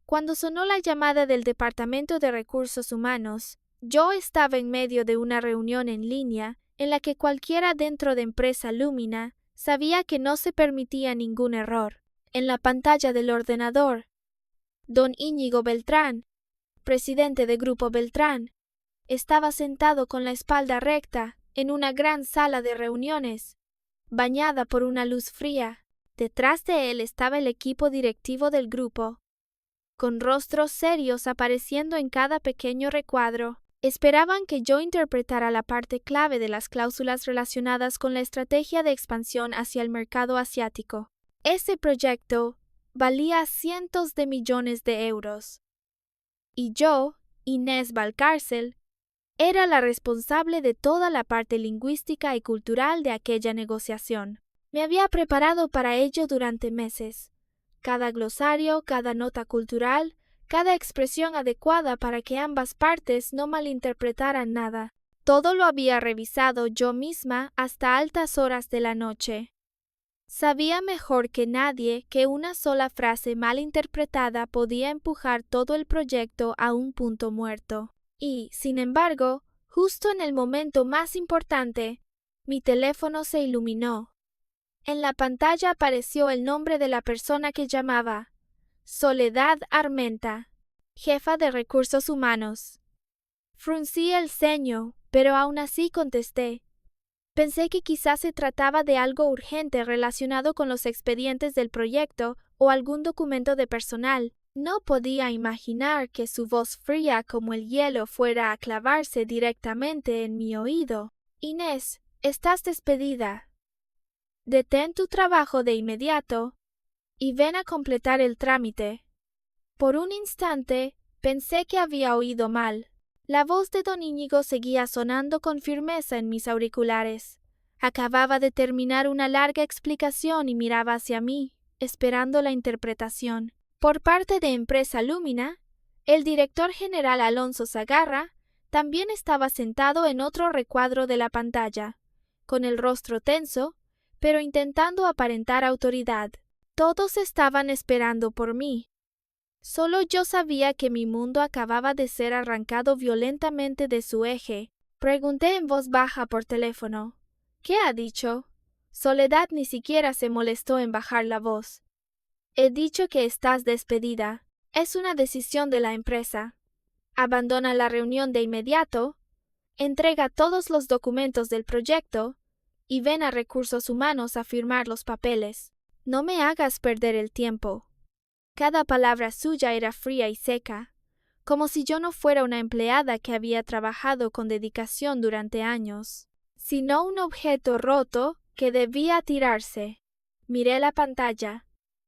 Cuando sonó la llamada del Departamento de Recursos Humanos, yo estaba en medio de una reunión en línea en la que cualquiera dentro de Empresa Lumina sabía que no se permitía ningún error. En la pantalla del ordenador, don Íñigo Beltrán, presidente de Grupo Beltrán, estaba sentado con la espalda recta en una gran sala de reuniones, bañada por una luz fría. Detrás de él estaba el equipo directivo del grupo, con rostros serios apareciendo en cada pequeño recuadro. Esperaban que yo interpretara la parte clave de las cláusulas relacionadas con la estrategia de expansión hacia el mercado asiático. Ese proyecto valía cientos de millones de euros. Y yo, Inés Valcárcel, era la responsable de toda la parte lingüística y cultural de aquella negociación. Me había preparado para ello durante meses. Cada glosario, cada nota cultural, cada expresión adecuada para que ambas partes no malinterpretaran nada. Todo lo había revisado yo misma hasta altas horas de la noche. Sabía mejor que nadie que una sola frase mal interpretada podía empujar todo el proyecto a un punto muerto. Y, sin embargo, justo en el momento más importante, mi teléfono se iluminó. En la pantalla apareció el nombre de la persona que llamaba: Soledad Armenta, jefa de Recursos Humanos. Fruncí el ceño, pero aún así contesté. Pensé que quizás se trataba de algo urgente relacionado con los expedientes del proyecto o algún documento de personal. No podía imaginar que su voz fría como el hielo fuera a clavarse directamente en mi oído. Inés, estás despedida. Detén tu trabajo de inmediato y ven a completar el trámite. Por un instante pensé que había oído mal. La voz de don Íñigo seguía sonando con firmeza en mis auriculares. Acababa de terminar una larga explicación y miraba hacia mí, esperando la interpretación. Por parte de Empresa Lumina, el director general Alonso Sagarra también estaba sentado en otro recuadro de la pantalla, con el rostro tenso, pero intentando aparentar autoridad. Todos estaban esperando por mí. Solo yo sabía que mi mundo acababa de ser arrancado violentamente de su eje. Pregunté en voz baja por teléfono: ¿Qué ha dicho? Soledad ni siquiera se molestó en bajar la voz. He dicho que estás despedida. Es una decisión de la empresa. Abandona la reunión de inmediato, entrega todos los documentos del proyecto y ven a Recursos Humanos a firmar los papeles. No me hagas perder el tiempo. Cada palabra suya era fría y seca, como si yo no fuera una empleada que había trabajado con dedicación durante años, sino un objeto roto que debía tirarse. Miré la pantalla.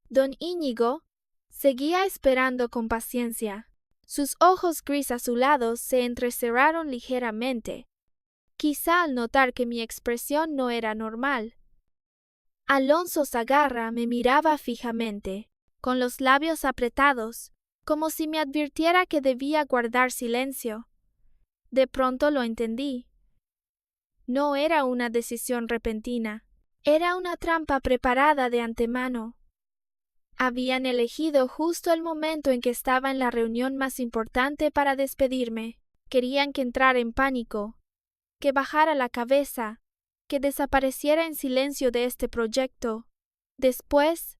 Don Íñigo seguía esperando con paciencia. Sus ojos gris azulados se entrecerraron ligeramente, quizá al notar que mi expresión no era normal. Alonso Sagarra me miraba fijamente, con los labios apretados, como si me advirtiera que debía guardar silencio. De pronto lo entendí. No era una decisión repentina, era una trampa preparada de antemano. Habían elegido justo el momento en que estaba en la reunión más importante para despedirme. Querían que entrara en pánico, que bajara la cabeza, que desapareciera en silencio de este proyecto. Después,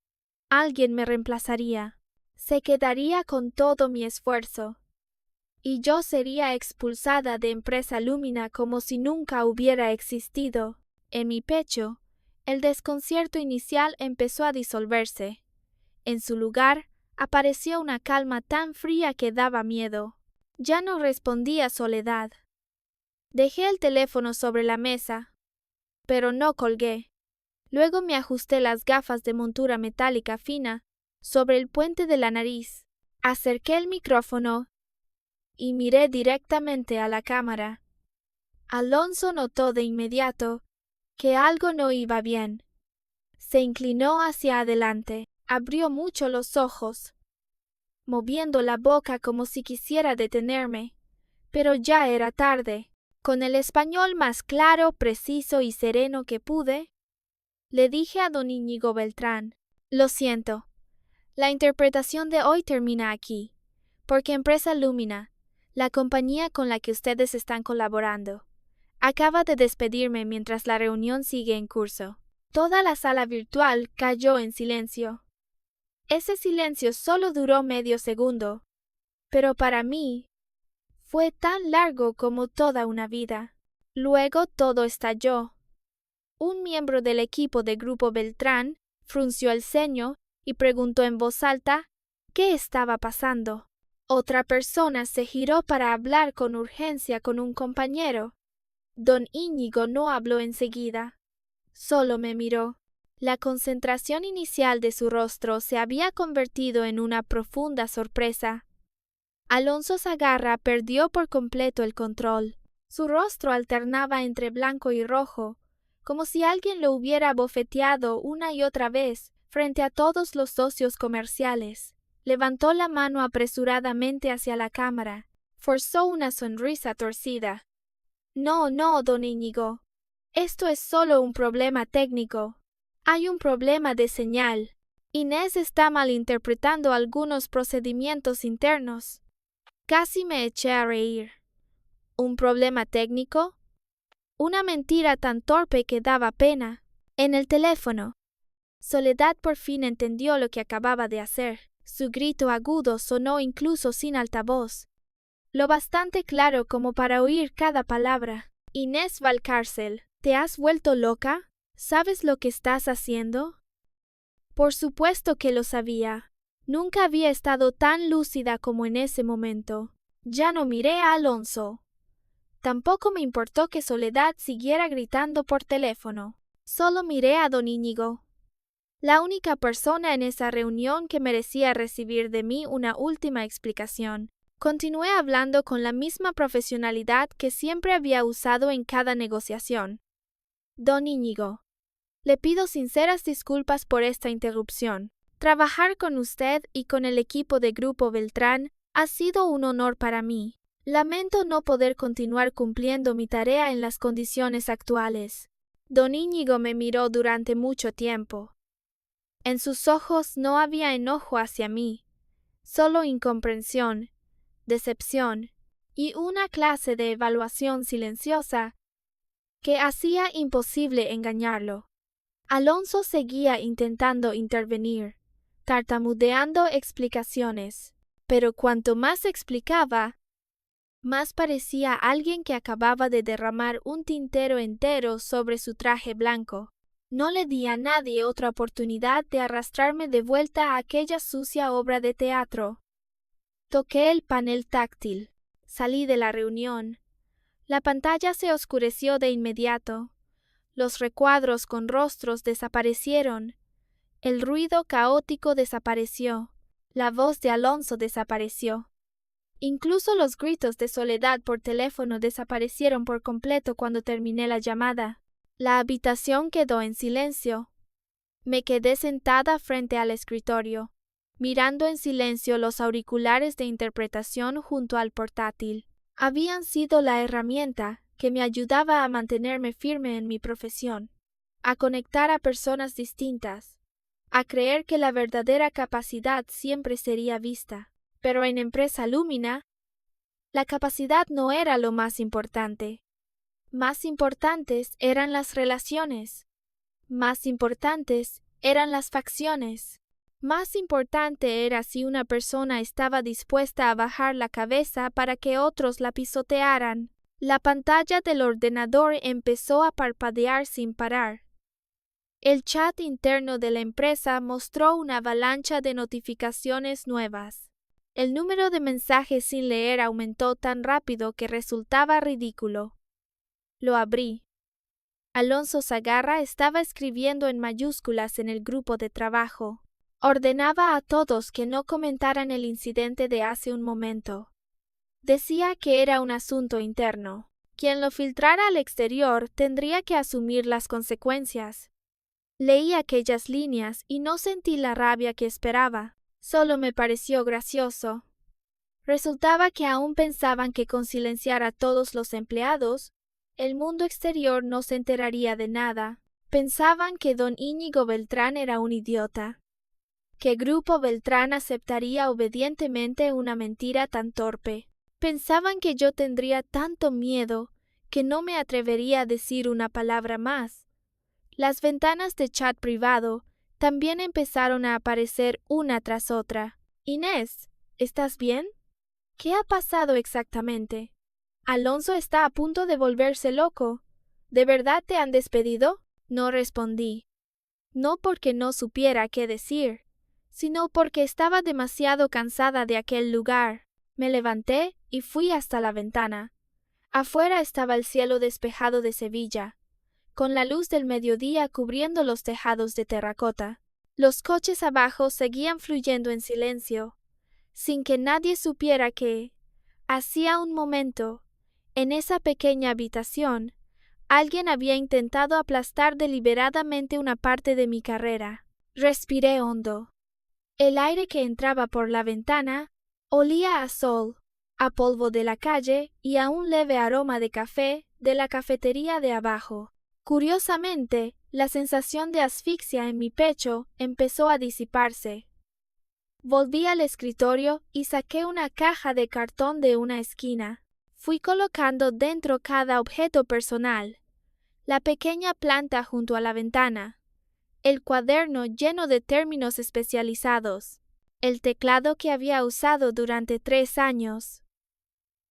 alguien me reemplazaría. Se quedaría con todo mi esfuerzo. Y yo sería expulsada de Empresa Lumina como si nunca hubiera existido. En mi pecho, el desconcierto inicial empezó a disolverse. En su lugar, apareció una calma tan fría que daba miedo. Ya no respondí a Soledad. Dejé el teléfono sobre la mesa, pero no colgué. Luego me ajusté las gafas de montura metálica fina sobre el puente de la nariz. Acerqué el micrófono y miré directamente a la cámara. Alonso notó de inmediato que algo no iba bien. Se inclinó hacia adelante, abrió mucho los ojos, moviendo la boca como si quisiera detenerme, pero ya era tarde. Con el español más claro, preciso y sereno que pude, le dije a don Íñigo Beltrán: Lo siento, La interpretación de hoy termina aquí, porque Empresa Lumina, la compañía con la que ustedes están colaborando, acaba de despedirme mientras la reunión sigue en curso. Toda la sala virtual cayó en silencio. Ese silencio solo duró medio segundo, pero para mí fue tan largo como toda una vida. Luego todo estalló. Un miembro del equipo de Grupo Beltrán frunció el ceño y preguntó en voz alta qué estaba pasando. Otra persona se giró para hablar con urgencia con un compañero. Don Íñigo no habló enseguida. Solo me miró. La concentración inicial de su rostro se había convertido en una profunda sorpresa. Alonso Sagarra perdió por completo el control. Su rostro alternaba entre blanco y rojo, como si alguien lo hubiera bofeteado una y otra vez frente a todos los socios comerciales. Levantó la mano apresuradamente hacia la cámara. Forzó una sonrisa torcida. No, don Íñigo. Esto es solo un problema técnico. Hay un problema de señal. Inés está malinterpretando algunos procedimientos internos. Casi me eché a reír. ¿Un problema técnico? Una mentira tan torpe que daba pena. En el teléfono. Soledad por fin entendió lo que acababa de hacer. Su grito agudo sonó incluso sin altavoz, lo bastante claro como para oír cada palabra. Inés Valcárcel, ¿te has vuelto loca? ¿Sabes lo que estás haciendo? Por supuesto que lo sabía. Nunca había estado tan lúcida como en ese momento. Ya no miré a Alonso. Tampoco me importó que Soledad siguiera gritando por teléfono. Solo miré a don Íñigo. La única persona en esa reunión que merecía recibir de mí una última explicación. Continué hablando con la misma profesionalidad que siempre había usado en cada negociación. Don Íñigo, le pido sinceras disculpas por esta interrupción. Trabajar con usted y con el equipo de Grupo Beltrán ha sido un honor para mí. Lamento no poder continuar cumpliendo mi tarea en las condiciones actuales. Don Íñigo me miró durante mucho tiempo. En sus ojos no había enojo hacia mí, solo incomprensión, decepción y una clase de evaluación silenciosa que hacía imposible engañarlo. Alonso seguía intentando intervenir, tartamudeando explicaciones, pero cuanto más explicaba, más parecía alguien que acababa de derramar un tintero entero sobre su traje blanco. No le di a nadie otra oportunidad de arrastrarme de vuelta a aquella sucia obra de teatro. Toqué el panel táctil. Salí de la reunión. La pantalla se oscureció de inmediato. Los recuadros con rostros desaparecieron. El ruido caótico desapareció. La voz de Alonso desapareció. Incluso los gritos de Soledad por teléfono desaparecieron por completo cuando terminé la llamada. La habitación quedó en silencio. Me quedé sentada frente al escritorio, mirando en silencio los auriculares de interpretación junto al portátil. Habían sido la herramienta que me ayudaba a mantenerme firme en mi profesión, a conectar a personas distintas, a creer que la verdadera capacidad siempre sería vista. Pero en Empresa Lumina, la capacidad no era lo más importante. Más importantes eran las relaciones. Más importantes eran las facciones. Más importante era si una persona estaba dispuesta a bajar la cabeza para que otros la pisotearan. La pantalla del ordenador empezó a parpadear sin parar. El chat interno de la empresa mostró una avalancha de notificaciones nuevas. El número de mensajes sin leer aumentó tan rápido que resultaba ridículo. Lo abrí. Alonso Sagarra estaba escribiendo en mayúsculas en el grupo de trabajo. Ordenaba a todos que no comentaran el incidente de hace un momento. Decía que era un asunto interno. Quien lo filtrara al exterior tendría que asumir las consecuencias. Leí aquellas líneas y no sentí la rabia que esperaba. Solo me pareció gracioso. Resultaba que aún pensaban que con silenciar a todos los empleados, el mundo exterior no se enteraría de nada. Pensaban que don Íñigo Beltrán era un idiota. ¿Qué grupo Beltrán aceptaría obedientemente una mentira tan torpe? Pensaban que yo tendría tanto miedo que no me atrevería a decir una palabra más. Las ventanas de chat privado también empezaron a aparecer una tras otra. Inés, ¿estás bien? ¿Qué ha pasado exactamente? Alonso está a punto de volverse loco. ¿De verdad te han despedido? No respondí. No porque no supiera qué decir, sino porque estaba demasiado cansada de aquel lugar. Me levanté y fui hasta la ventana. Afuera estaba el cielo despejado de Sevilla, con la luz del mediodía cubriendo los tejados de terracota. Los coches abajo seguían fluyendo en silencio, sin que nadie supiera que, hacía un momento, en esa pequeña habitación, alguien había intentado aplastar deliberadamente una parte de mi carrera. Respiré hondo. El aire que entraba por la ventana olía a sol, a polvo de la calle y a un leve aroma de café de la cafetería de abajo. Curiosamente, la sensación de asfixia en mi pecho empezó a disiparse. Volví al escritorio y saqué una caja de cartón de una esquina. Fui colocando dentro cada objeto personal: la pequeña planta junto a la ventana, el cuaderno lleno de términos especializados, el teclado que había usado durante 3 años,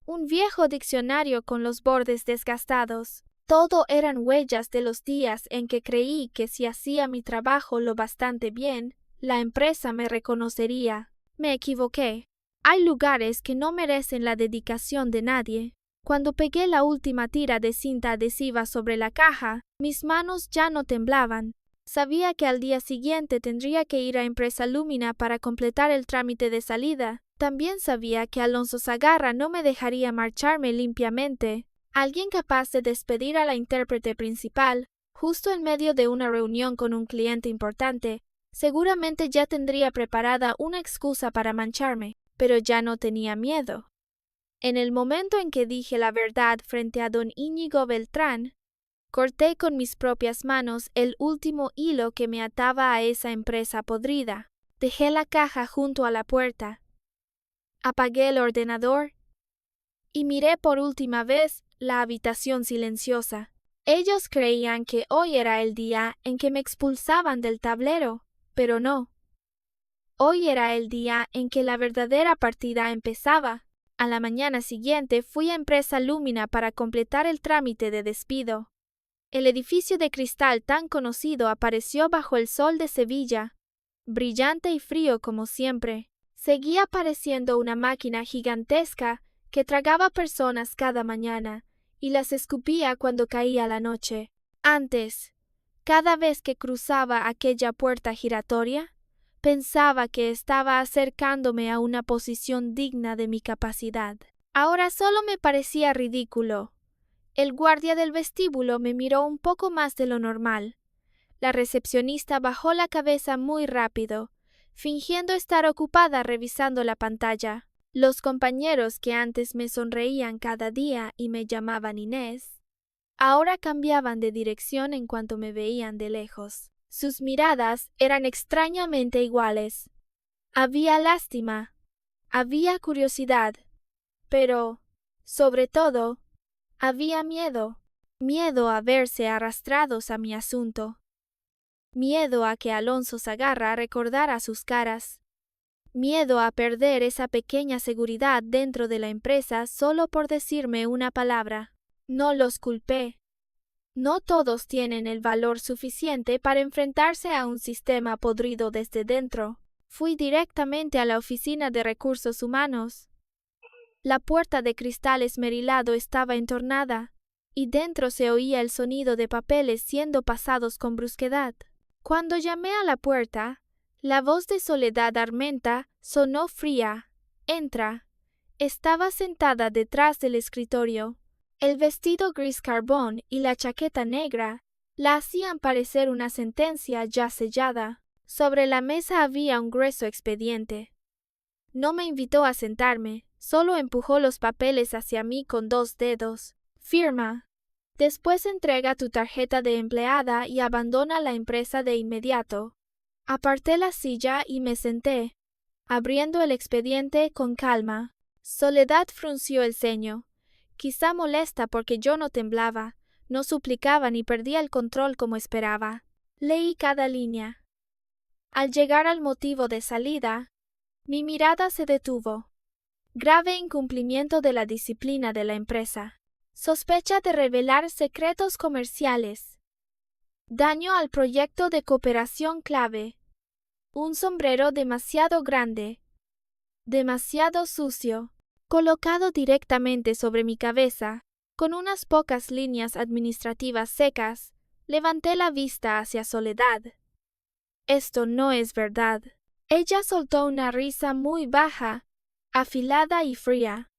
un viejo diccionario con los bordes desgastados. Todo eran huellas de los días en que creí que si hacía mi trabajo lo bastante bien, la empresa me reconocería. Me equivoqué. Hay lugares que no merecen la dedicación de nadie. Cuando pegué la última tira de cinta adhesiva sobre la caja, mis manos ya no temblaban. Sabía que al día siguiente tendría que ir a Empresa Lumina para completar el trámite de salida. También sabía que Alonso Sagarra no me dejaría marcharme limpiamente. Alguien capaz de despedir a la intérprete principal, justo en medio de una reunión con un cliente importante, seguramente ya tendría preparada una excusa para mancharme, pero ya no tenía miedo. En el momento en que dije la verdad frente a don Íñigo Beltrán, corté con mis propias manos el último hilo que me ataba a esa empresa podrida. Dejé la caja junto a la puerta. Apagué el ordenador y miré por última vez la habitación silenciosa. Ellos creían que hoy era el día en que me expulsaban del tablero, pero no. Hoy era el día en que la verdadera partida empezaba. A la mañana siguiente fui a Empresa Lumina para completar el trámite de despido. El edificio de cristal tan conocido apareció bajo el sol de Sevilla, brillante y frío como siempre. Seguía pareciendo una máquina gigantesca que tragaba personas cada mañana y las escupía cuando caía la noche. Antes, cada vez que cruzaba aquella puerta giratoria, pensaba que estaba acercándome a una posición digna de mi capacidad. Ahora solo me parecía ridículo. El guardia del vestíbulo me miró un poco más de lo normal. La recepcionista bajó la cabeza muy rápido, fingiendo estar ocupada revisando la pantalla. Los compañeros que antes me sonreían cada día y me llamaban Inés, ahora cambiaban de dirección en cuanto me veían de lejos. Sus miradas eran extrañamente iguales. Había lástima, había curiosidad, pero, sobre todo, había miedo. Miedo a verse arrastrados a mi asunto. Miedo a que Alonso Sagarra recordara sus caras. Miedo a perder esa pequeña seguridad dentro de la empresa solo por decirme una palabra. No los culpé. No todos tienen el valor suficiente para enfrentarse a un sistema podrido desde dentro. Fui directamente a la oficina de recursos humanos. La puerta de cristal esmerilado estaba entornada, y dentro se oía el sonido de papeles siendo pasados con brusquedad. Cuando llamé a la puerta, la voz de Soledad Armenta sonó fría. «Entra». Estaba sentada detrás del escritorio. El vestido gris carbón y la chaqueta negra la hacían parecer una sentencia ya sellada. Sobre la mesa había un grueso expediente. No me invitó a sentarme, solo empujó los papeles hacia mí con 2 dedos. «Firma. Después entrega tu tarjeta de empleada y abandona la empresa de inmediato». Aparté la silla y me senté, abriendo el expediente con calma. Soledad frunció el ceño, quizá molesta porque yo no temblaba, no suplicaba ni perdía el control como esperaba. Leí cada línea. Al llegar al motivo de salida, mi mirada se detuvo. Grave incumplimiento de la disciplina de la empresa. Sospecha de revelar secretos comerciales. Daño al proyecto de cooperación clave. Un sombrero demasiado grande, demasiado sucio, colocado directamente sobre mi cabeza, con unas pocas líneas administrativas secas, levanté la vista hacia Soledad. Esto no es verdad. Ella soltó una risa muy baja, afilada y fría.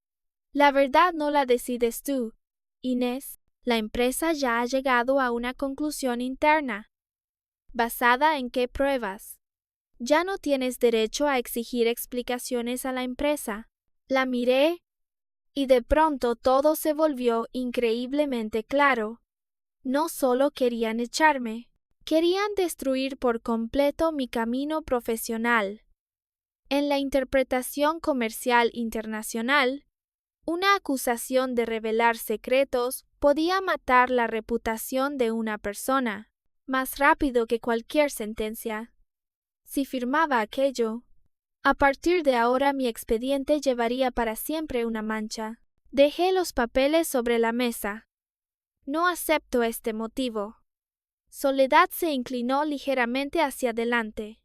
La verdad no la decides tú, Inés. La empresa ya ha llegado a una conclusión interna. ¿Basada en qué pruebas? Ya no tienes derecho a exigir explicaciones a la empresa. La miré y de pronto todo se volvió increíblemente claro. No solo querían echarme, querían destruir por completo mi camino profesional. En la interpretación comercial internacional, una acusación de revelar secretos podía matar la reputación de una persona, más rápido que cualquier sentencia. Si firmaba aquello, a partir de ahora mi expediente llevaría para siempre una mancha. Dejé los papeles sobre la mesa. No acepto este motivo. Soledad se inclinó ligeramente hacia adelante.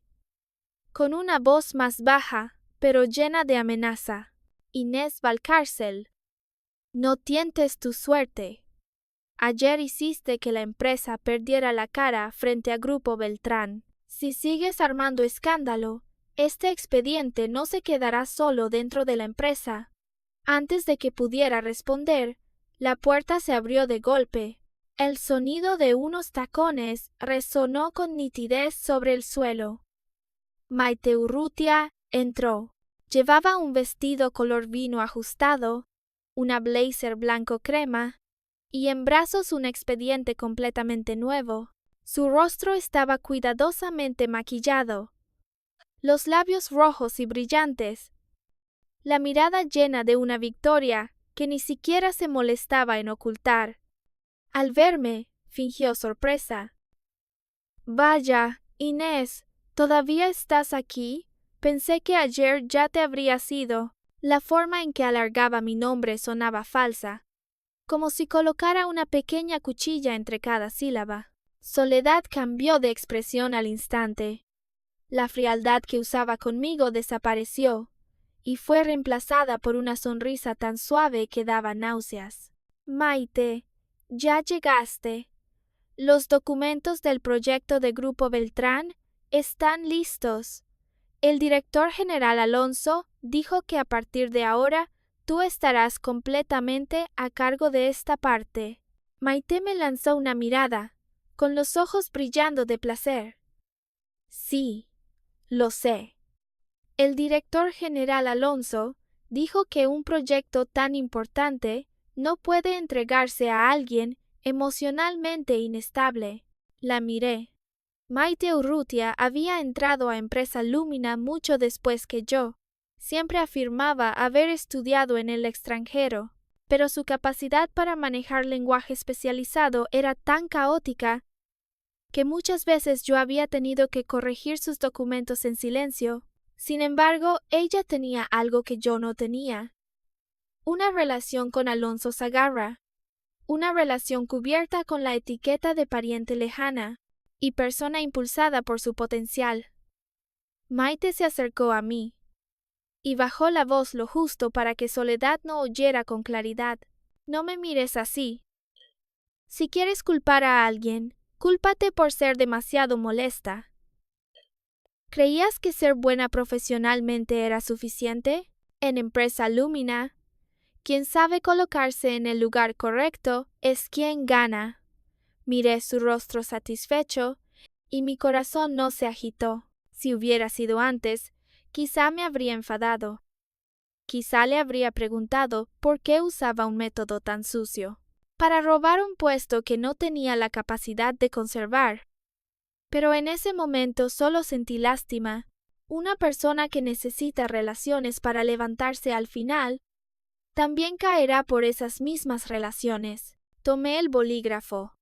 Con una voz más baja, pero llena de amenaza. Inés Valcárcel, no tientes tu suerte. Ayer hiciste que la empresa perdiera la cara frente a Grupo Beltrán. Si sigues armando escándalo, este expediente no se quedará solo dentro de la empresa. Antes de que pudiera responder, la puerta se abrió de golpe. El sonido de unos tacones resonó con nitidez sobre el suelo. Maite Urrutia entró. Llevaba un vestido color vino ajustado, una blazer blanco crema, y en brazos un expediente completamente nuevo. Su rostro estaba cuidadosamente maquillado, los labios rojos y brillantes, la mirada llena de una victoria que ni siquiera se molestaba en ocultar. Al verme, fingió sorpresa. Vaya, Inés, ¿todavía estás aquí? Pensé que ayer ya te habrías ido. La forma en que alargaba mi nombre sonaba falsa, como si colocara una pequeña cuchilla entre cada sílaba. Soledad cambió de expresión al instante. La frialdad que usaba conmigo desapareció y fue reemplazada por una sonrisa tan suave que daba náuseas. Maite, ya llegaste. Los documentos del proyecto de Grupo Beltrán están listos. El director general Alonso dijo que a partir de ahora tú estarás completamente a cargo de esta parte. Maite me lanzó una mirada, con los ojos brillando de placer. Sí, lo sé. El director general Alonso dijo que un proyecto tan importante no puede entregarse a alguien emocionalmente inestable. La miré. Maite Urrutia había entrado a Empresa Lumina mucho después que yo. Siempre afirmaba haber estudiado en el extranjero, pero su capacidad para manejar lenguaje especializado era tan caótica que muchas veces yo había tenido que corregir sus documentos en silencio. Sin embargo, ella tenía algo que yo no tenía. Una relación con Alonso Sagarra. Una relación cubierta con la etiqueta de pariente lejana y persona impulsada por su potencial. Maite se acercó a mí y bajó la voz lo justo para que Soledad no oyera con claridad. No me mires así. Si quieres culpar a alguien, cúlpate por ser demasiado molesta. ¿Creías que ser buena profesionalmente era suficiente? En Empresa Lumina, quien sabe colocarse en el lugar correcto es quien gana. Miré su rostro satisfecho y mi corazón no se agitó. Si hubiera sido antes, quizá me habría enfadado. Quizá le habría preguntado por qué usaba un método tan sucio para robar un puesto que no tenía la capacidad de conservar. Pero en ese momento solo sentí lástima. Una persona que necesita relaciones para levantarse al final, también caerá por esas mismas relaciones. Tomé el bolígrafo.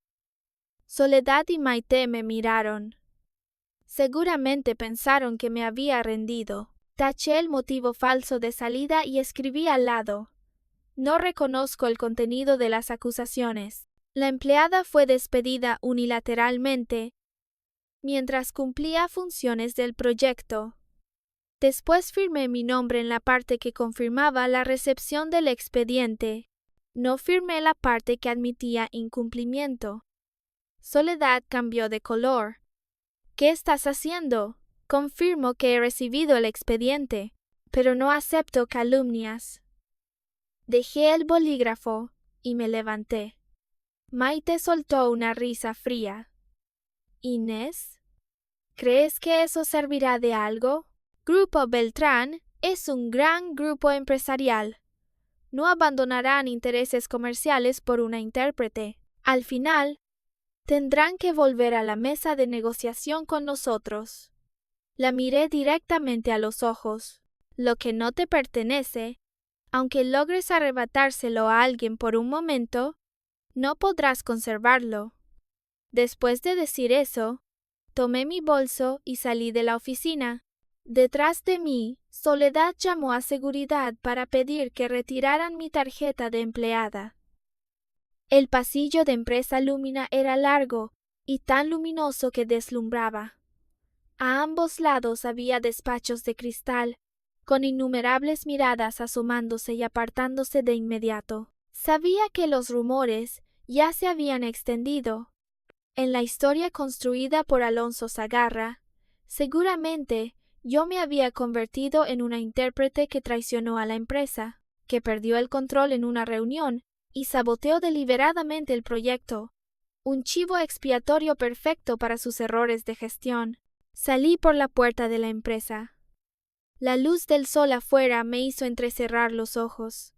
Soledad y Maite me miraron. Seguramente pensaron que me había rendido. Taché el motivo falso de salida y escribí al lado: no reconozco el contenido de las acusaciones. La empleada fue despedida unilateralmente mientras cumplía funciones del proyecto. Después firmé mi nombre en la parte que confirmaba la recepción del expediente. No firmé la parte que admitía incumplimiento. Soledad cambió de color. ¿Qué estás haciendo? Confirmo que he recibido el expediente, pero no acepto calumnias. Dejé el bolígrafo y me levanté. Maite soltó una risa fría. ¿Inés? ¿Crees que eso servirá de algo? Grupo Beltrán es un gran grupo empresarial. No abandonarán intereses comerciales por una intérprete. Al final, tendrán que volver a la mesa de negociación con nosotros. La miré directamente a los ojos. Lo que no te pertenece, aunque logres arrebatárselo a alguien por un momento, no podrás conservarlo. Después de decir eso, tomé mi bolso y salí de la oficina. Detrás de mí, Soledad llamó a seguridad para pedir que retiraran mi tarjeta de empleada. El pasillo de Empresa Lumina era largo y tan luminoso que deslumbraba. A ambos lados había despachos de cristal, con innumerables miradas asomándose y apartándose de inmediato. Sabía que los rumores ya se habían extendido. En la historia construida por Alonso Sagarra, seguramente yo me había convertido en una intérprete que traicionó a la empresa, que perdió el control en una reunión y saboteó deliberadamente el proyecto. Un chivo expiatorio perfecto para sus errores de gestión. Salí por la puerta de la empresa. La luz del sol afuera me hizo entrecerrar los ojos.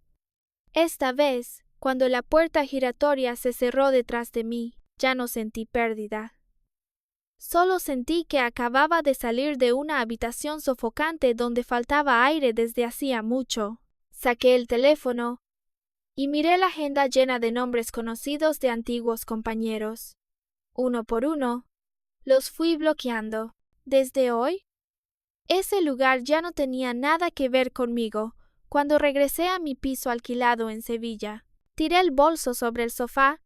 Esta vez, cuando la puerta giratoria se cerró detrás de mí, ya no sentí pérdida. Solo sentí que acababa de salir de una habitación sofocante donde faltaba aire desde hacía mucho. Saqué el teléfono y miré la agenda llena de nombres conocidos de antiguos compañeros. Uno por uno, los fui bloqueando. Desde hoy, ese lugar ya no tenía nada que ver conmigo. Cuando regresé a mi piso alquilado en Sevilla, tiré el bolso sobre el sofá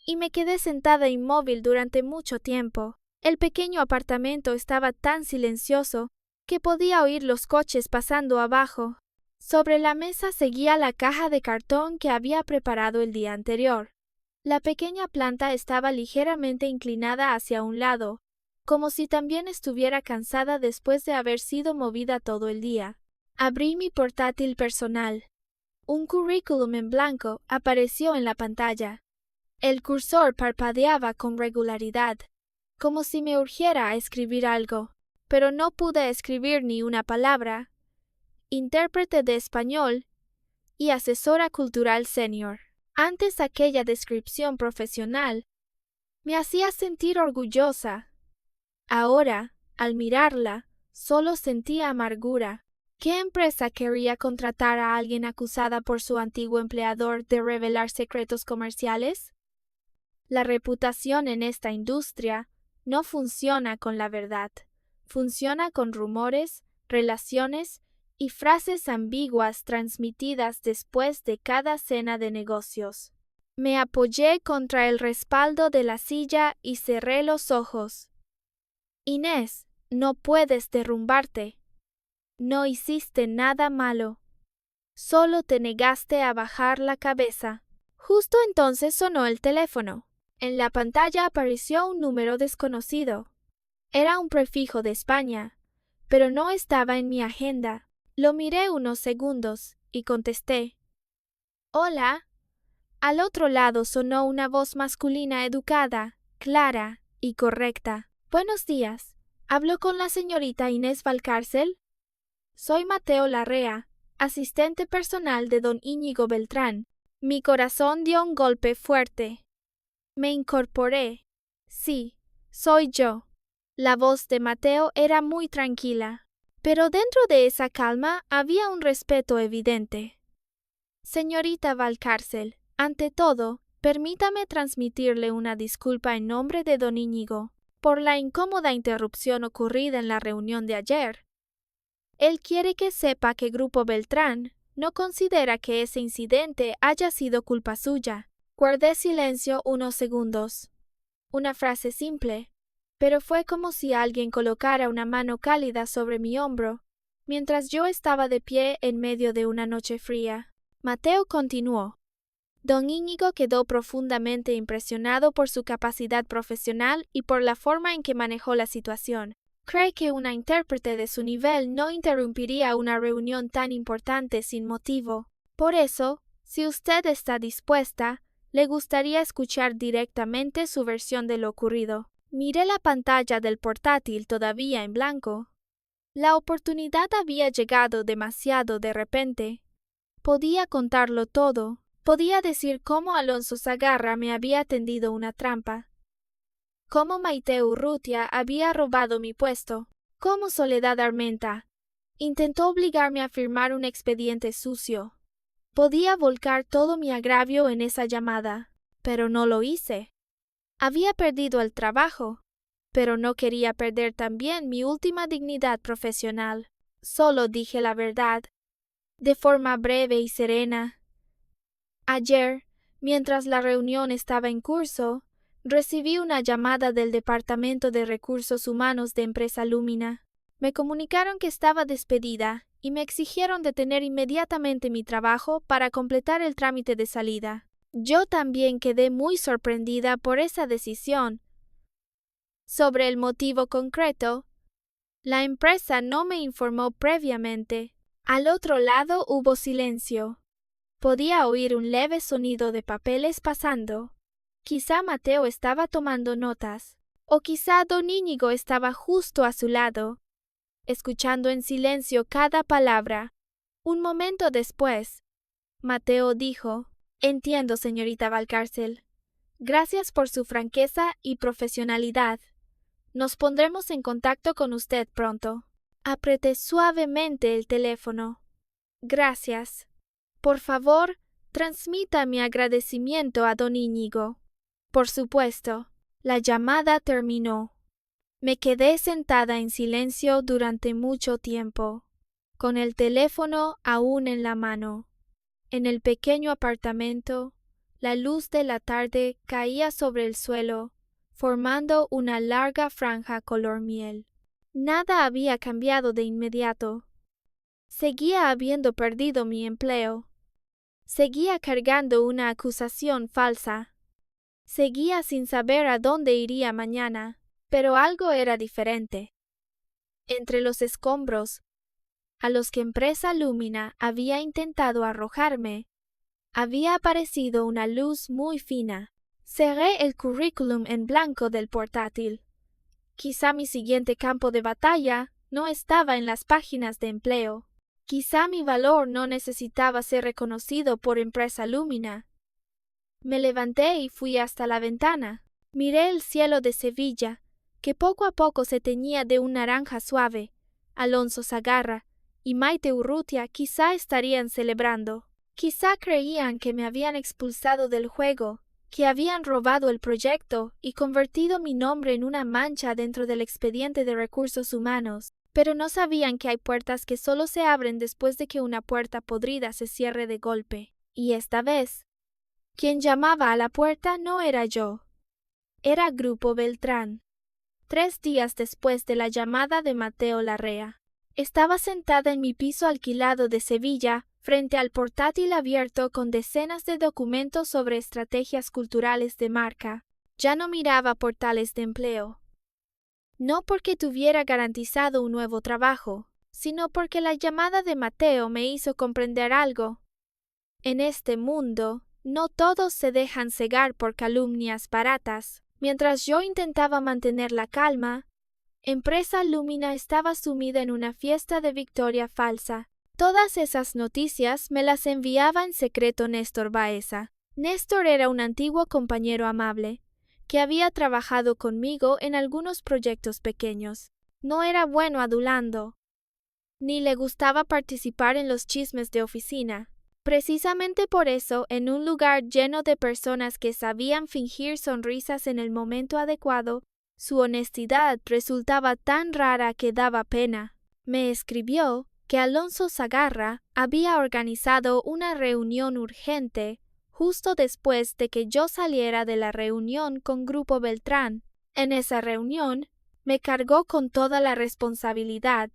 y me quedé sentada inmóvil durante mucho tiempo. El pequeño apartamento estaba tan silencioso que podía oír los coches pasando abajo. Sobre la mesa seguía la caja de cartón que había preparado el día anterior. La pequeña planta estaba ligeramente inclinada hacia un lado, como si también estuviera cansada después de haber sido movida todo el día. Abrí mi portátil personal. Un currículum en blanco apareció en la pantalla. El cursor parpadeaba con regularidad, como si me urgiera a escribir algo, pero no pude escribir ni una palabra. Intérprete de español y asesora cultural senior. Antes aquella descripción profesional me hacía sentir orgullosa. Ahora, al mirarla, solo sentía amargura. ¿Qué empresa querría contratar a alguien acusada por su antiguo empleador de revelar secretos comerciales? La reputación en esta industria no funciona con la verdad, funciona con rumores, relaciones y frases ambiguas transmitidas después de cada cena de negocios. Me apoyé contra el respaldo de la silla y cerré los ojos. Inés, no puedes derrumbarte. No hiciste nada malo. Solo te negaste a bajar la cabeza. Justo entonces sonó el teléfono. En la pantalla apareció un número desconocido. Era un prefijo de España, pero no estaba en mi agenda. Lo miré unos segundos y contesté. Hola. Al otro lado sonó una voz masculina educada, clara y correcta. Buenos días. ¿Hablo con la señorita Inés Valcárcel? Soy Mateo Larrea, asistente personal de don Íñigo Beltrán. Mi corazón dio un golpe fuerte. Me incorporé. Sí, soy yo. La voz de Mateo era muy tranquila, pero dentro de esa calma había un respeto evidente. Señorita Valcárcel, ante todo, permítame transmitirle una disculpa en nombre de don Íñigo por la incómoda interrupción ocurrida en la reunión de ayer. Él quiere que sepa que Grupo Beltrán no considera que ese incidente haya sido culpa suya. Guardé silencio unos segundos. Una frase simple, pero fue como si alguien colocara una mano cálida sobre mi hombro, mientras yo estaba de pie en medio de una noche fría. Mateo continuó. Don Íñigo quedó profundamente impresionado por su capacidad profesional y por la forma en que manejó la situación. Cree que una intérprete de su nivel no interrumpiría una reunión tan importante sin motivo. Por eso, si usted está dispuesta, le gustaría escuchar directamente su versión de lo ocurrido. Miré la pantalla del portátil todavía en blanco. La oportunidad había llegado demasiado de repente. Podía contarlo todo. Podía decir cómo Alonso Sagarra me había tendido una trampa, cómo Maite Urrutia había robado mi puesto, cómo Soledad Armenta intentó obligarme a firmar un expediente sucio. Podía volcar todo mi agravio en esa llamada, pero no lo hice. Había perdido el trabajo, pero no quería perder también mi última dignidad profesional. Solo dije la verdad, de forma breve y serena. Ayer, mientras la reunión estaba en curso, recibí una llamada del Departamento de Recursos Humanos de Empresa Lumina. Me comunicaron que estaba despedida y me exigieron detener inmediatamente mi trabajo para completar el trámite de salida. Yo también quedé muy sorprendida por esa decisión. Sobre el motivo concreto, la empresa no me informó previamente. Al otro lado hubo silencio. Podía oír un leve sonido de papeles pasando. Quizá Mateo estaba tomando notas, o quizá don Íñigo estaba justo a su lado, escuchando en silencio cada palabra. Un momento después, Mateo dijo: Entiendo, señorita Valcárcel. Gracias por su franqueza y profesionalidad. Nos pondremos en contacto con usted pronto. Apreté suavemente el teléfono. Gracias. Por favor, transmita mi agradecimiento a don Íñigo. Por supuesto. La llamada terminó. Me quedé sentada en silencio durante mucho tiempo, con el teléfono aún en la mano. En el pequeño apartamento, la luz de la tarde caía sobre el suelo, formando una larga franja color miel. Nada había cambiado de inmediato. Seguía habiendo perdido mi empleo. Seguía cargando una acusación falsa. Seguía sin saber a dónde iría mañana, pero algo era diferente. Entre los escombros a los que Empresa Lumina había intentado arrojarme, había aparecido una luz muy fina. Cerré el currículum en blanco del portátil. Quizá mi siguiente campo de batalla no estaba en las páginas de empleo. Quizá mi valor no necesitaba ser reconocido por Empresa Lumina. Me levanté y fui hasta la ventana. Miré el cielo de Sevilla, que poco a poco se teñía de un naranja suave. Alonso Sagarra y Maite Urrutia quizá estarían celebrando. Quizá creían que me habían expulsado del juego, que habían robado el proyecto y convertido mi nombre en una mancha dentro del expediente de recursos humanos. Pero no sabían que hay puertas que solo se abren después de que una puerta podrida se cierre de golpe. Y esta vez, quien llamaba a la puerta no era yo. Era Grupo Beltrán. 3 días después de la llamada de Mateo Larrea, estaba sentada en mi piso alquilado de Sevilla, frente al portátil abierto con decenas de documentos sobre estrategias culturales de marca. Ya no miraba portales de empleo. No porque tuviera garantizado un nuevo trabajo, sino porque la llamada de Mateo me hizo comprender algo. En este mundo, no todos se dejan cegar por calumnias baratas. Mientras yo intentaba mantener la calma, Empresa Lumina estaba sumida en una fiesta de victoria falsa. Todas esas noticias me las enviaba en secreto Néstor Baeza. Néstor era un antiguo compañero amable, que había trabajado conmigo en algunos proyectos pequeños. No era bueno adulando, ni le gustaba participar en los chismes de oficina. Precisamente por eso, en un lugar lleno de personas que sabían fingir sonrisas en el momento adecuado, su honestidad resultaba tan rara que daba pena. Me escribió que Alonso Sagarra había organizado una reunión urgente justo después de que yo saliera de la reunión con Grupo Beltrán. En esa reunión, me cargó con toda la responsabilidad.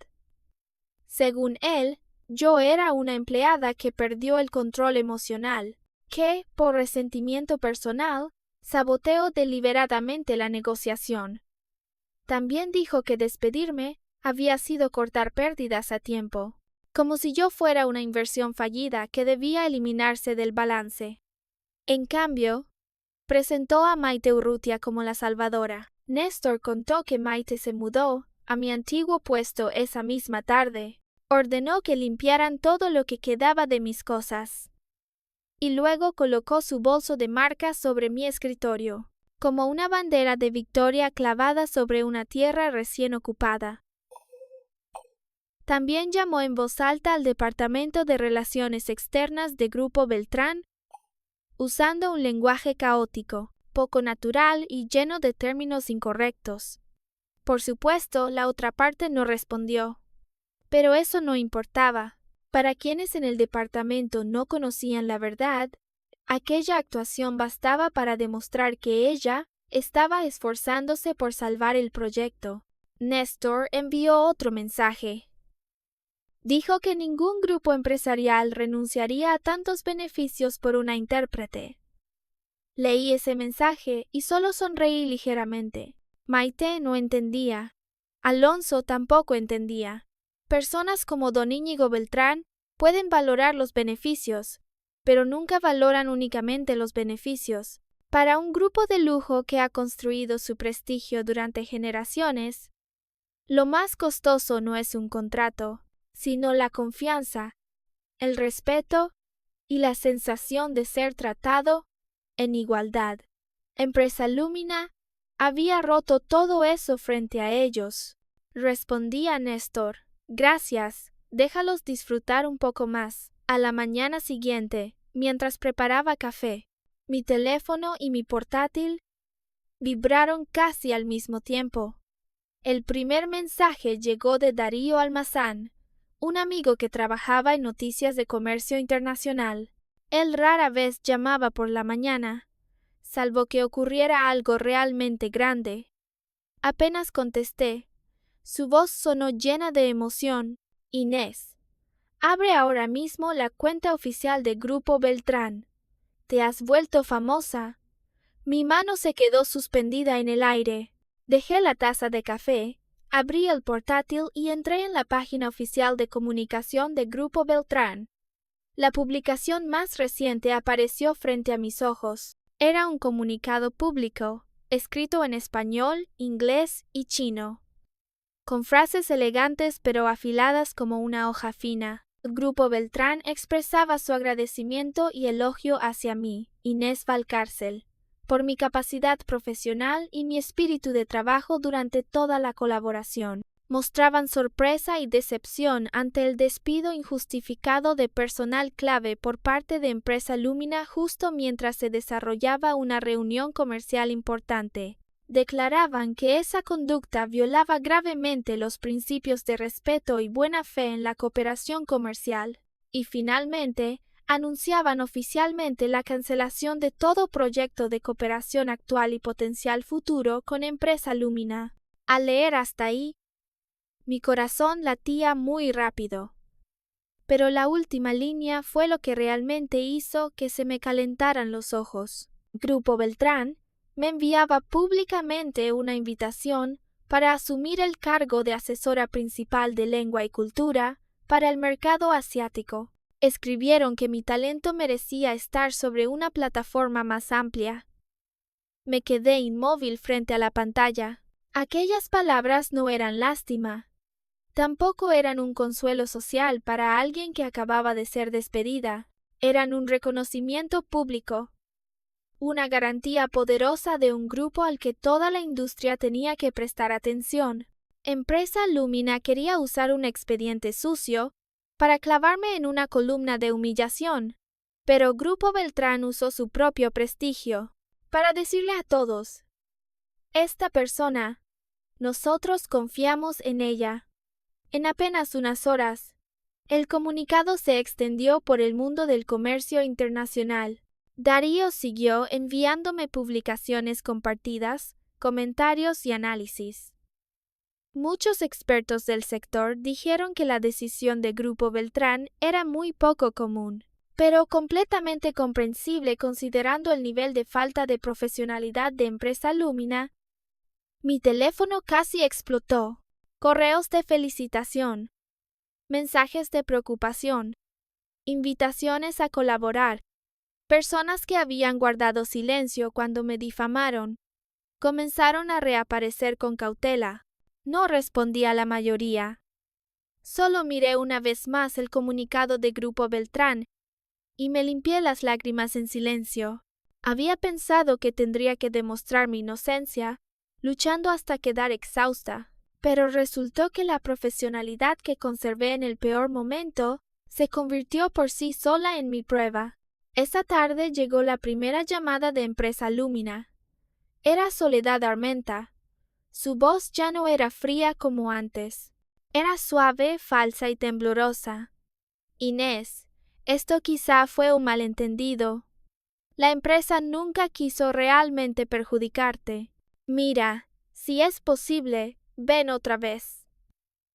Según él, yo era una empleada que perdió el control emocional, que, por resentimiento personal, saboteó deliberadamente la negociación. También dijo que despedirme había sido cortar pérdidas a tiempo, como si yo fuera una inversión fallida que debía eliminarse del balance. En cambio, presentó a Maite Urrutia como la salvadora. Néstor contó que Maite se mudó a mi antiguo puesto esa misma tarde. Ordenó que limpiaran todo lo que quedaba de mis cosas. Y luego colocó su bolso de marca sobre mi escritorio, como una bandera de victoria clavada sobre una tierra recién ocupada. También llamó en voz alta al Departamento de Relaciones Externas de Grupo Beltrán, usando un lenguaje caótico, poco natural y lleno de términos incorrectos. Por supuesto, la otra parte no respondió. Pero eso no importaba. Para quienes en el departamento no conocían la verdad, aquella actuación bastaba para demostrar que ella estaba esforzándose por salvar el proyecto. Néstor envió otro mensaje. Dijo que ningún grupo empresarial renunciaría a tantos beneficios por una intérprete. Leí ese mensaje y solo sonreí ligeramente. Maite no entendía. Alonso tampoco entendía. Personas como don Íñigo Beltrán pueden valorar los beneficios, pero nunca valoran únicamente los beneficios. Para un grupo de lujo que ha construido su prestigio durante generaciones, lo más costoso no es un contrato, sino la confianza, el respeto y la sensación de ser tratado en igualdad. Empresa Lumina había roto todo eso frente a ellos. Respondía Néstor. Gracias, déjalos disfrutar un poco más. A la mañana siguiente, mientras preparaba café, mi teléfono y mi portátil vibraron casi al mismo tiempo. El primer mensaje llegó de Darío Almazán, un amigo que trabajaba en noticias de comercio internacional. Él rara vez llamaba por la mañana, salvo que ocurriera algo realmente grande. Apenas contesté. Su voz sonó llena de emoción. Inés, abre ahora mismo la cuenta oficial de Grupo Beltrán. Te has vuelto famosa. Mi mano se quedó suspendida en el aire. Dejé la taza de café, abrí el portátil y entré en la página oficial de comunicación de Grupo Beltrán. La publicación más reciente apareció frente a mis ojos. Era un comunicado público, escrito en español, inglés y chino, con frases elegantes pero afiladas como una hoja fina. El Grupo Beltrán expresaba su agradecimiento y elogio hacia mí, Inés Valcárcel, por mi capacidad profesional y mi espíritu de trabajo durante toda la colaboración. Mostraban sorpresa y decepción ante el despido injustificado de personal clave por parte de Empresa Lumina justo mientras se desarrollaba una reunión comercial importante. Declaraban que esa conducta violaba gravemente los principios de respeto y buena fe en la cooperación comercial. Y finalmente, anunciaban oficialmente la cancelación de todo proyecto de cooperación actual y potencial futuro con Empresa Lumina. Al leer hasta ahí, mi corazón latía muy rápido. Pero la última línea fue lo que realmente hizo que se me calentaran los ojos. Grupo Beltrán me enviaba públicamente una invitación para asumir el cargo de asesora principal de lengua y cultura para el mercado asiático. Escribieron que mi talento merecía estar sobre una plataforma más amplia. Me quedé inmóvil frente a la pantalla. Aquellas palabras no eran lástima. Tampoco eran un consuelo social para alguien que acababa de ser despedida. Eran un reconocimiento público. una garantía poderosa de un grupo al que toda la industria tenía que prestar atención. Empresa Lumina quería usar un expediente sucio para clavarme en una columna de humillación, pero Grupo Beltrán usó su propio prestigio para decirle a todos: esta persona, nosotros confiamos en ella. En apenas unas horas, el comunicado se extendió por el mundo del comercio internacional. Darío siguió enviándome publicaciones compartidas, comentarios y análisis. Muchos expertos del sector dijeron que la decisión de Grupo Beltrán era muy poco común, pero completamente comprensible considerando el nivel de falta de profesionalidad de Empresa Lumina. Mi teléfono casi explotó. Correos de felicitación, mensajes de preocupación, invitaciones a colaborar, personas que habían guardado silencio cuando me difamaron, comenzaron a reaparecer con cautela. No respondí a la mayoría. Solo miré una vez más el comunicado de Grupo Beltrán y me limpié las lágrimas en silencio. Había pensado que tendría que demostrar mi inocencia, luchando hasta quedar exhausta, pero resultó que la profesionalidad que conservé en el peor momento se convirtió por sí sola en mi prueba. Esa tarde llegó la primera llamada de Empresa Lumina. Era Soledad Armenta. Su voz ya no era fría como antes. Era suave, falsa y temblorosa. Inés, esto quizá fue un malentendido. La empresa nunca quiso realmente perjudicarte. Mira, si es posible, ven otra vez.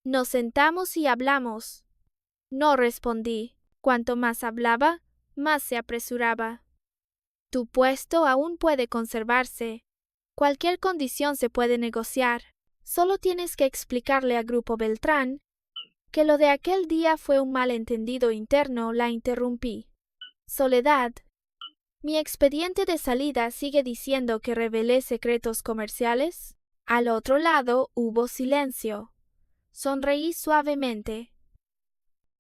Nos sentamos y hablamos. No respondí. Cuanto más hablaba, más se apresuraba. Tu puesto aún puede conservarse. Cualquier condición se puede negociar. Solo tienes que explicarle a Grupo Beltrán que lo de aquel día fue un malentendido interno. La interrumpí. Soledad, mi expediente de salida sigue diciendo que revelé secretos comerciales. Al otro lado hubo silencio. Sonreí suavemente.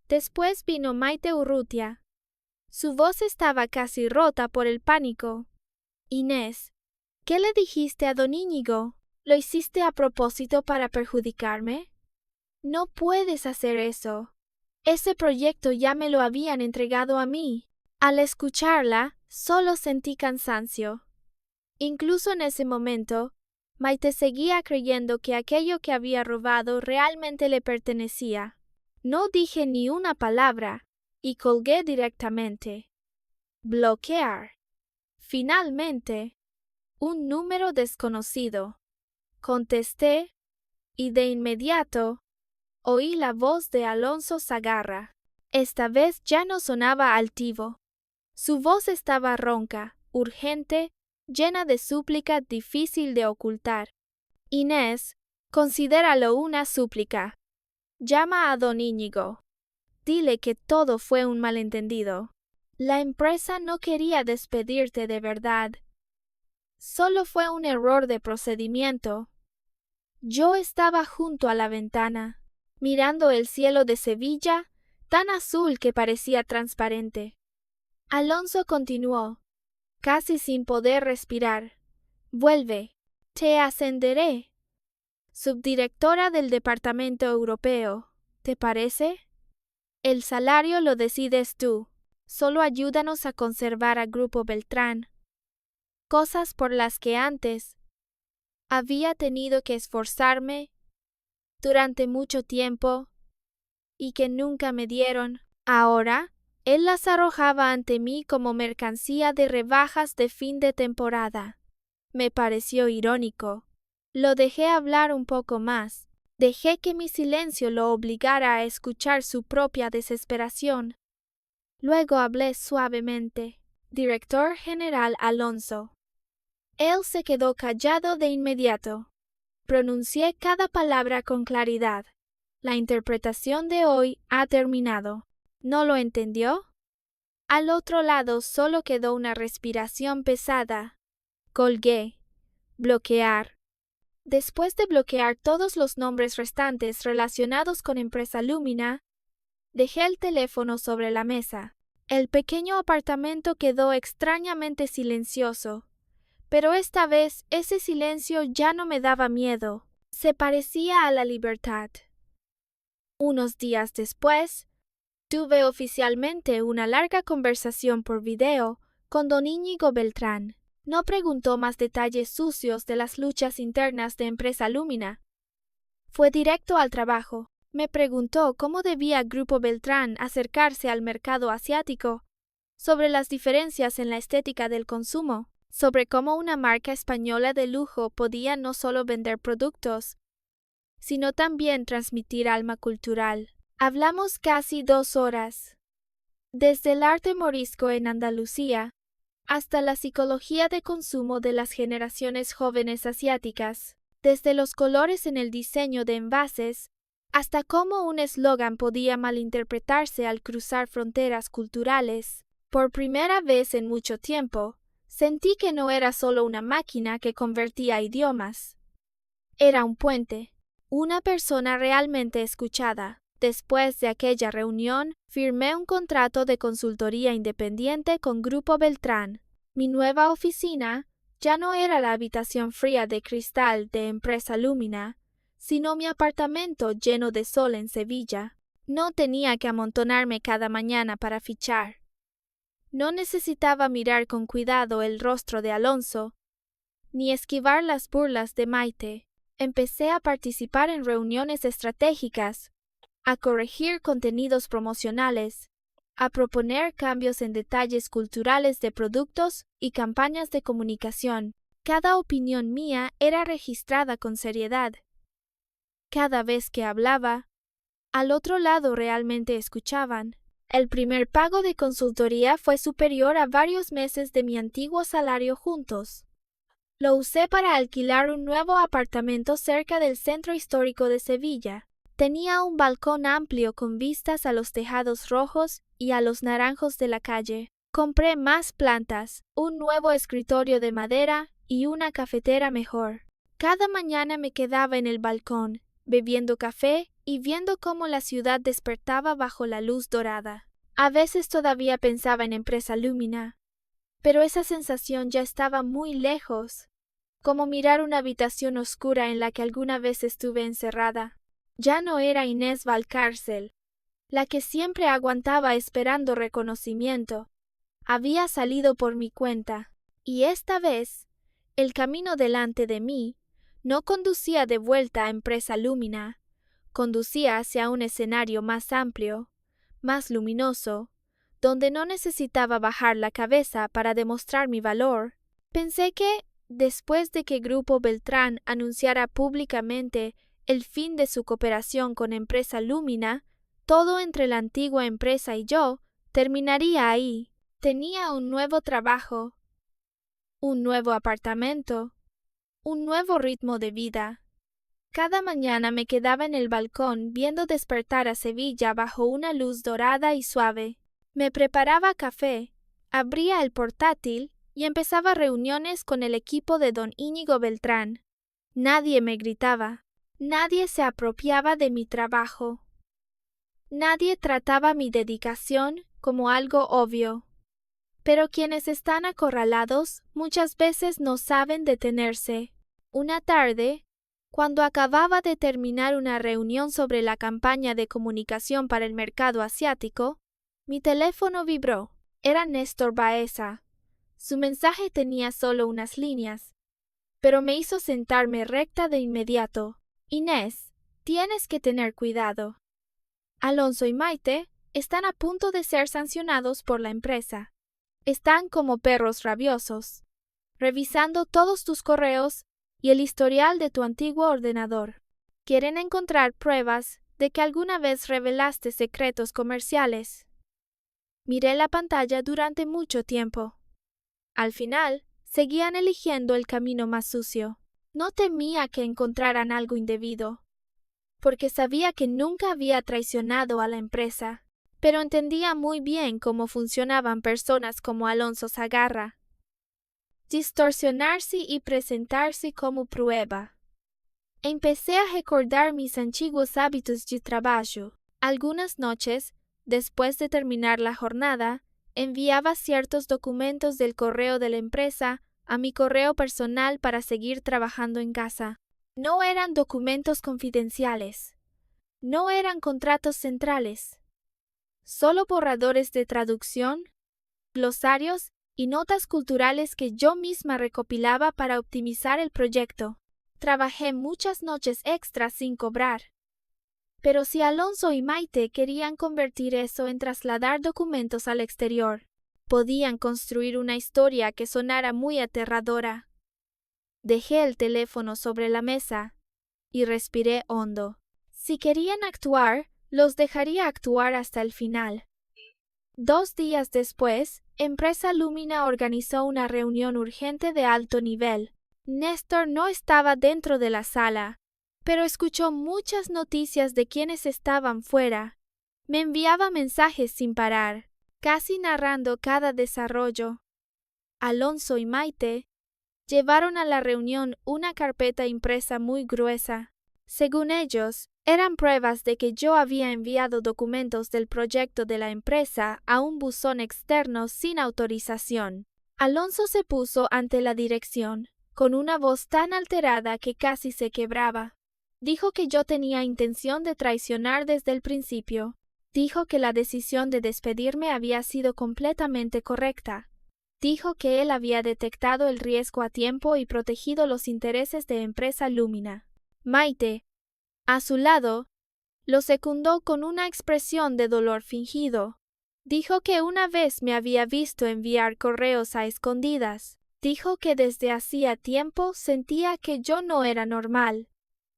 Después vino Maite Urrutia. Su voz estaba casi rota por el pánico. Inés, ¿qué le dijiste a don Íñigo? ¿Lo hiciste a propósito para perjudicarme? No puedes hacer eso. Ese proyecto ya me lo habían entregado a mí. Al escucharla, solo sentí cansancio. Incluso en ese momento, Maite seguía creyendo que aquello que había robado realmente le pertenecía. No dije ni una palabra y colgué directamente. Bloquear. Finalmente, un número desconocido. Contesté y de inmediato oí la voz de Alonso Sagarra. Esta vez ya no sonaba altivo. Su voz estaba ronca, urgente, llena de súplica difícil de ocultar. Inés, considéralo una súplica. Llama a don Íñigo. Dile que todo fue un malentendido. La empresa no quería despedirte de verdad. Solo fue un error de procedimiento. Yo estaba junto a la ventana, mirando el cielo de Sevilla, tan azul que parecía transparente. Alonso continuó, casi sin poder respirar. Vuelve, te ascenderé. Subdirectora del Departamento Europeo, ¿te parece? El salario lo decides tú. Solo ayúdanos a conservar a Grupo Beltrán. Cosas por las que antes había tenido que esforzarme durante mucho tiempo y que nunca me dieron. Ahora, él las arrojaba ante mí como mercancía de rebajas de fin de temporada. Me pareció irónico. Lo dejé hablar un poco más. Dejé que mi silencio lo obligara a escuchar su propia desesperación. Luego hablé suavemente. Director General Alonso. Él se quedó callado de inmediato. Pronuncié cada palabra con claridad. La interpretación de hoy ha terminado. ¿No lo entendió? Al otro lado solo quedó una respiración pesada. Colgué. Bloquear. Después de bloquear todos los nombres restantes relacionados con Empresa Lumina, dejé el teléfono sobre la mesa. El pequeño apartamento quedó extrañamente silencioso, pero esta vez ese silencio ya no me daba miedo, se parecía a la libertad. Unos días después, tuve oficialmente una larga conversación por video con don Íñigo Beltrán. No preguntó más detalles sucios de las luchas internas de Empresa Lumina. Fue directo al trabajo. Me preguntó cómo debía Grupo Beltrán acercarse al mercado asiático, sobre las diferencias en la estética del consumo, sobre cómo una marca española de lujo podía no solo vender productos, sino también transmitir alma cultural. Hablamos casi 2 horas. Desde el arte morisco en Andalucía, hasta la psicología de consumo de las generaciones jóvenes asiáticas, desde los colores en el diseño de envases, hasta cómo un eslogan podía malinterpretarse al cruzar fronteras culturales. Por primera vez en mucho tiempo, sentí que no era solo una máquina que convertía idiomas. Era un puente, una persona realmente escuchada. Después de aquella reunión, firmé un contrato de consultoría independiente con Grupo Beltrán. Mi nueva oficina ya no era la habitación fría de cristal de Empresa Lumina, sino mi apartamento lleno de sol en Sevilla. No tenía que amontonarme cada mañana para fichar. No necesitaba mirar con cuidado el rostro de Alonso, ni esquivar las burlas de Maite. Empecé a participar en reuniones estratégicas, a corregir contenidos promocionales, a proponer cambios en detalles culturales de productos y campañas de comunicación. Cada opinión mía era registrada con seriedad. Cada vez que hablaba, al otro lado realmente escuchaban. El primer pago de consultoría fue superior a varios meses de mi antiguo salario juntos. Lo usé para alquilar un nuevo apartamento cerca del centro histórico de Sevilla. Tenía un balcón amplio con vistas a los tejados rojos y a los naranjos de la calle. Compré más plantas, un nuevo escritorio de madera y una cafetera mejor. Cada mañana me quedaba en el balcón, bebiendo café y viendo cómo la ciudad despertaba bajo la luz dorada. A veces todavía pensaba en Empresa Lumina, pero esa sensación ya estaba muy lejos, como mirar una habitación oscura en la que alguna vez estuve encerrada. Ya no era Inés Valcárcel, la que siempre aguantaba esperando reconocimiento. Había salido por mi cuenta, y esta vez, el camino delante de mí no conducía de vuelta a Empresa Lumina, conducía hacia un escenario más amplio, más luminoso, donde no necesitaba bajar la cabeza para demostrar mi valor. Pensé que, después de que Grupo Beltrán anunciara públicamente el fin de su cooperación con Empresa Lumina, todo entre la antigua empresa y yo terminaría ahí. Tenía un nuevo trabajo, un nuevo apartamento, un nuevo ritmo de vida. Cada mañana me quedaba en el balcón viendo despertar a Sevilla bajo una luz dorada y suave. Me preparaba café, abría el portátil y empezaba reuniones con el equipo de don Íñigo Beltrán. Nadie me gritaba. Nadie se apropiaba de mi trabajo. Nadie trataba mi dedicación como algo obvio. Pero quienes están acorralados muchas veces no saben detenerse. Una tarde, cuando acababa de terminar una reunión sobre la campaña de comunicación para el mercado asiático, mi teléfono vibró. Era Néstor Baeza. Su mensaje tenía solo unas líneas, pero me hizo sentarme recta de inmediato. Inés, tienes que tener cuidado. Alonso y Maite están a punto de ser sancionados por la empresa. Están como perros rabiosos, revisando todos tus correos y el historial de tu antiguo ordenador. Quieren encontrar pruebas de que alguna vez revelaste secretos comerciales. Miré la pantalla durante mucho tiempo. Al final, seguían eligiendo el camino más sucio. No temía que encontraran algo indebido, porque sabía que nunca había traicionado a la empresa, pero entendía muy bien cómo funcionaban personas como Alonso Sagarra. Distorsionarse y presentarse como prueba. Empecé a recordar mis antiguos hábitos de trabajo. Algunas noches, después de terminar la jornada, enviaba ciertos documentos del correo de la empresa a mi correo personal para seguir trabajando en casa. No eran documentos confidenciales. No eran contratos centrales. Solo borradores de traducción, glosarios y notas culturales que yo misma recopilaba para optimizar el proyecto. Trabajé muchas noches extras sin cobrar. Pero si Alonso y Maite querían convertir eso en trasladar documentos al exterior, podían construir una historia que sonara muy aterradora. Dejé el teléfono sobre la mesa y respiré hondo. Si querían actuar, los dejaría actuar hasta el final. 2 días después, Empresa Lumina organizó una reunión urgente de alto nivel. Néstor no estaba dentro de la sala, pero escuchó muchas noticias de quienes estaban fuera. Me enviaba mensajes sin parar, casi narrando cada desarrollo. Alonso y Maite llevaron a la reunión una carpeta impresa muy gruesa. Según ellos, eran pruebas de que yo había enviado documentos del proyecto de la empresa a un buzón externo sin autorización. Alonso se puso ante la dirección, con una voz tan alterada que casi se quebraba. Dijo que yo tenía intención de traicionar desde el principio. Dijo que la decisión de despedirme había sido completamente correcta. Dijo que él había detectado el riesgo a tiempo y protegido los intereses de Empresa Lumina. Maite, a su lado, lo secundó con una expresión de dolor fingido. Dijo que una vez me había visto enviar correos a escondidas. Dijo que desde hacía tiempo sentía que yo no era normal.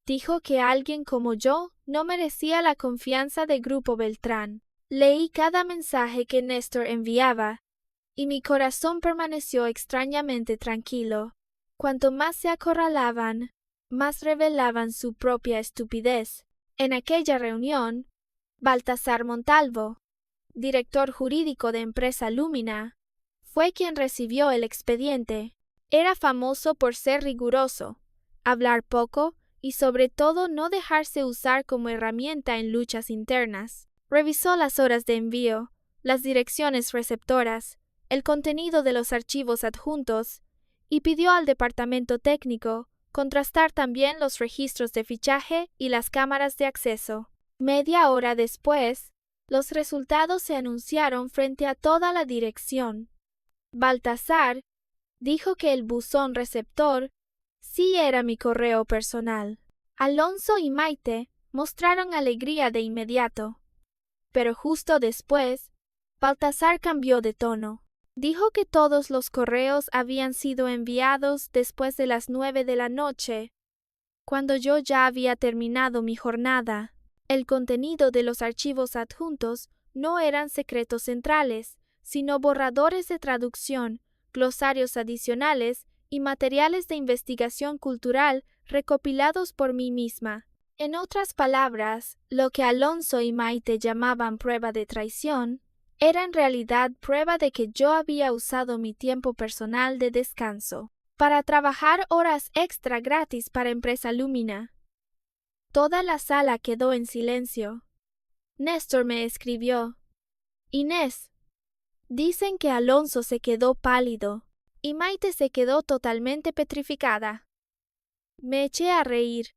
Dijo que alguien como yo no merecía la confianza de Grupo Beltrán. Leí cada mensaje que Néstor enviaba, y mi corazón permaneció extrañamente tranquilo. Cuanto más se acorralaban, más revelaban su propia estupidez. En aquella reunión, Baltasar Montalvo, director jurídico de Empresa Lumina, fue quien recibió el expediente. Era famoso por ser riguroso, hablar poco y sobre todo no dejarse usar como herramienta en luchas internas. Revisó las horas de envío, las direcciones receptoras, el contenido de los archivos adjuntos y pidió al departamento técnico contrastar también los registros de fichaje y las cámaras de acceso. Media hora después, los resultados se anunciaron frente a toda la dirección. Baltasar dijo que el buzón receptor sí era mi correo personal. Alonso y Maite mostraron alegría de inmediato. Pero justo después, Baltasar cambió de tono. Dijo que todos los correos habían sido enviados después de las 9 de la noche, cuando yo ya había terminado mi jornada. El contenido de los archivos adjuntos no eran secretos centrales, sino borradores de traducción, glosarios adicionales y materiales de investigación cultural recopilados por mí misma. En otras palabras, lo que Alonso y Maite llamaban prueba de traición, era en realidad prueba de que yo había usado mi tiempo personal de descanso para trabajar horas extra gratis para Empresa Lumina. Toda la sala quedó en silencio. Néstor me escribió: Inés, dicen que Alonso se quedó pálido y Maite se quedó totalmente petrificada. Me eché a reír,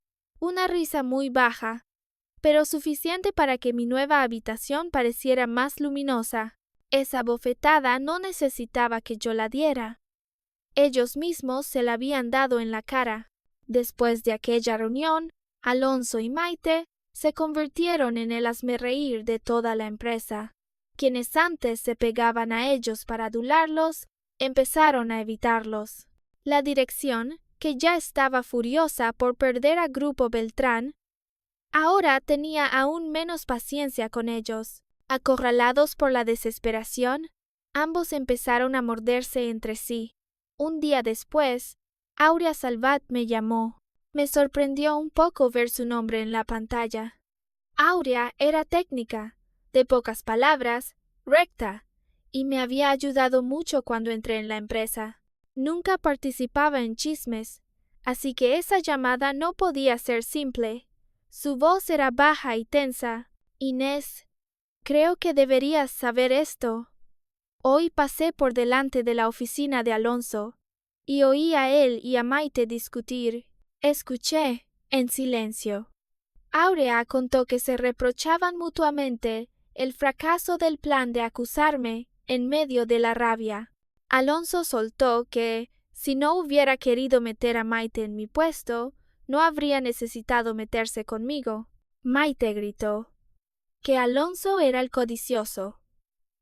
una risa muy baja, pero suficiente para que mi nueva habitación pareciera más luminosa. Esa bofetada no necesitaba que yo la diera. Ellos mismos se la habían dado en la cara. Después de aquella reunión, Alonso y Maite se convirtieron en el hazmerreír de toda la empresa. Quienes antes se pegaban a ellos para adularlos, empezaron a evitarlos. La dirección, que ya estaba furiosa por perder a Grupo Beltrán, ahora tenía aún menos paciencia con ellos. Acorralados por la desesperación, ambos empezaron a morderse entre sí. Un día después, Aurea Salvat me llamó. Me sorprendió un poco ver su nombre en la pantalla. Aurea era técnica, de pocas palabras, recta, y me había ayudado mucho cuando entré en la empresa. Nunca participaba en chismes, así que esa llamada no podía ser simple. Su voz era baja y tensa. Inés, creo que deberías saber esto. Hoy pasé por delante de la oficina de Alonso y oí a él y a Maite discutir. Escuché, en silencio. Áurea contó que se reprochaban mutuamente el fracaso del plan de acusarme en medio de la rabia. Alonso soltó que, si no hubiera querido meter a Maite en mi puesto, no habría necesitado meterse conmigo. Maite gritó que Alonso era el codicioso,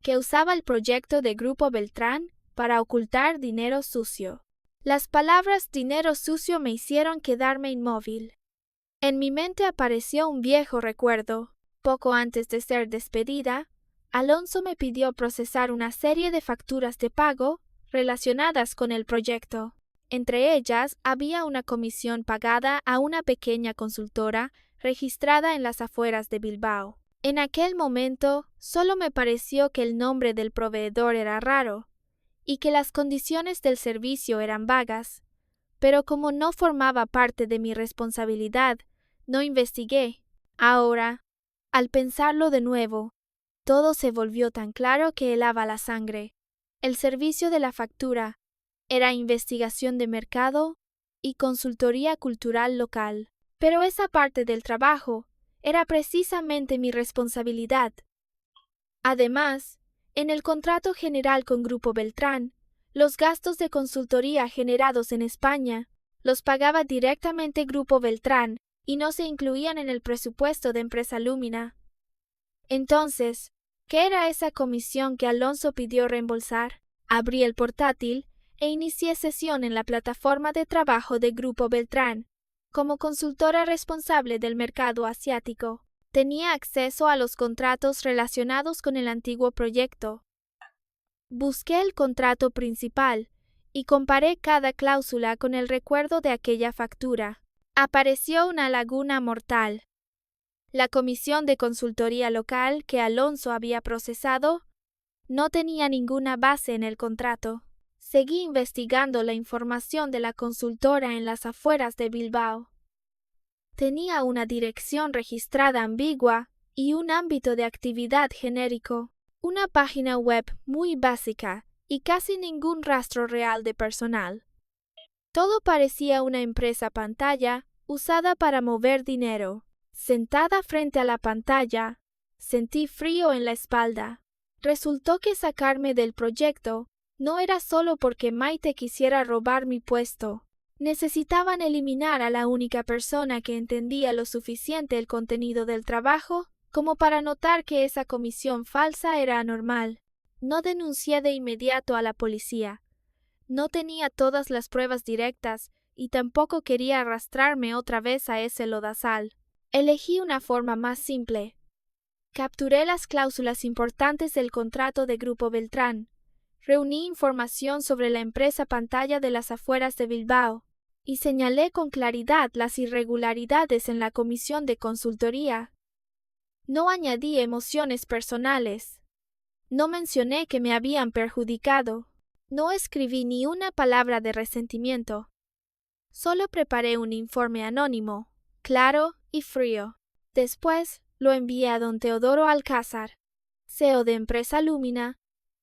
que usaba el proyecto de Grupo Beltrán para ocultar dinero sucio. Las palabras dinero sucio me hicieron quedarme inmóvil. En mi mente apareció un viejo recuerdo. Poco antes de ser despedida, Alonso me pidió procesar una serie de facturas de pago relacionadas con el proyecto. Entre ellas había una comisión pagada a una pequeña consultora registrada en las afueras de Bilbao. En aquel momento solo me pareció que el nombre del proveedor era raro y que las condiciones del servicio eran vagas, pero como no formaba parte de mi responsabilidad, no investigué. Ahora, al pensarlo de nuevo, todo se volvió tan claro que helaba la sangre. El servicio de la factura era investigación de mercado y consultoría cultural local, pero esa parte del trabajo era precisamente mi responsabilidad. Además, en el contrato general con Grupo Beltrán, los gastos de consultoría generados en España los pagaba directamente Grupo Beltrán y no se incluían en el presupuesto de Empresa Lumina. Entonces, ¿qué era esa comisión que Alonso pidió reembolsar? Abrí el portátil e inicié sesión en la plataforma de trabajo de Grupo Beltrán. Como consultora responsable del mercado asiático, tenía acceso a los contratos relacionados con el antiguo proyecto. Busqué el contrato principal y comparé cada cláusula con el recuerdo de aquella factura. Apareció una laguna mortal. La comisión de consultoría local que Alonso había procesado no tenía ninguna base en el contrato. Seguí investigando la información de la consultora en las afueras de Bilbao. Tenía una dirección registrada ambigua y un ámbito de actividad genérico, una página web muy básica y casi ningún rastro real de personal. Todo parecía una empresa pantalla usada para mover dinero. Sentada frente a la pantalla, sentí frío en la espalda. Resultó que sacarme del proyecto no era solo porque Maite quisiera robar mi puesto. Necesitaban eliminar a la única persona que entendía lo suficiente el contenido del trabajo como para notar que esa comisión falsa era anormal. No denuncié de inmediato a la policía. No tenía todas las pruebas directas y tampoco quería arrastrarme otra vez a ese lodazal. Elegí una forma más simple. Capturé las cláusulas importantes del contrato de Grupo Beltrán. Reuní información sobre la empresa pantalla de las afueras de Bilbao y señalé con claridad las irregularidades en la comisión de consultoría. No añadí emociones personales. No mencioné que me habían perjudicado. No escribí ni una palabra de resentimiento. Solo preparé un informe anónimo, claro y frío. Después lo envié a don Teodoro Alcázar, CEO de Empresa Lumina,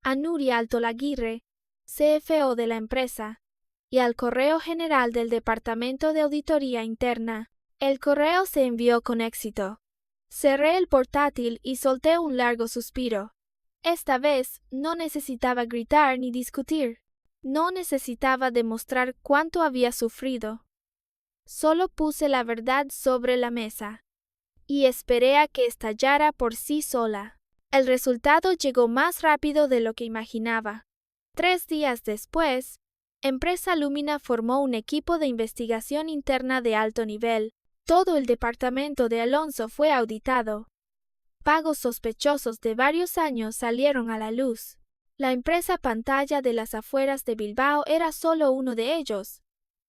a Nuria Altolaguirre, CFO de la empresa, y al correo general del Departamento de Auditoría Interna. El correo se envió con éxito. Cerré el portátil y solté un largo suspiro. Esta vez no necesitaba gritar ni discutir. No necesitaba demostrar cuánto había sufrido. Solo puse la verdad sobre la mesa y esperé a que estallara por sí sola. El resultado llegó más rápido de lo que imaginaba. 3 días después, Empresa Lumina formó un equipo de investigación interna de alto nivel. Todo el departamento de Alonso fue auditado. Pagos sospechosos de varios años salieron a la luz. La empresa pantalla de las afueras de Bilbao era solo uno de ellos.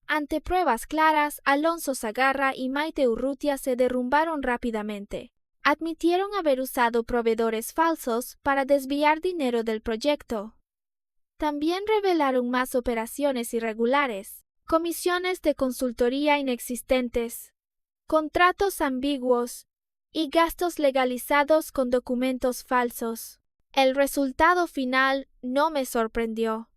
Ante pruebas claras, Alonso Sagarra y Maite Urrutia se derrumbaron rápidamente. Admitieron haber usado proveedores falsos para desviar dinero del proyecto. También revelaron más operaciones irregulares, comisiones de consultoría inexistentes, contratos ambiguos y gastos legalizados con documentos falsos. El resultado final no me sorprendió.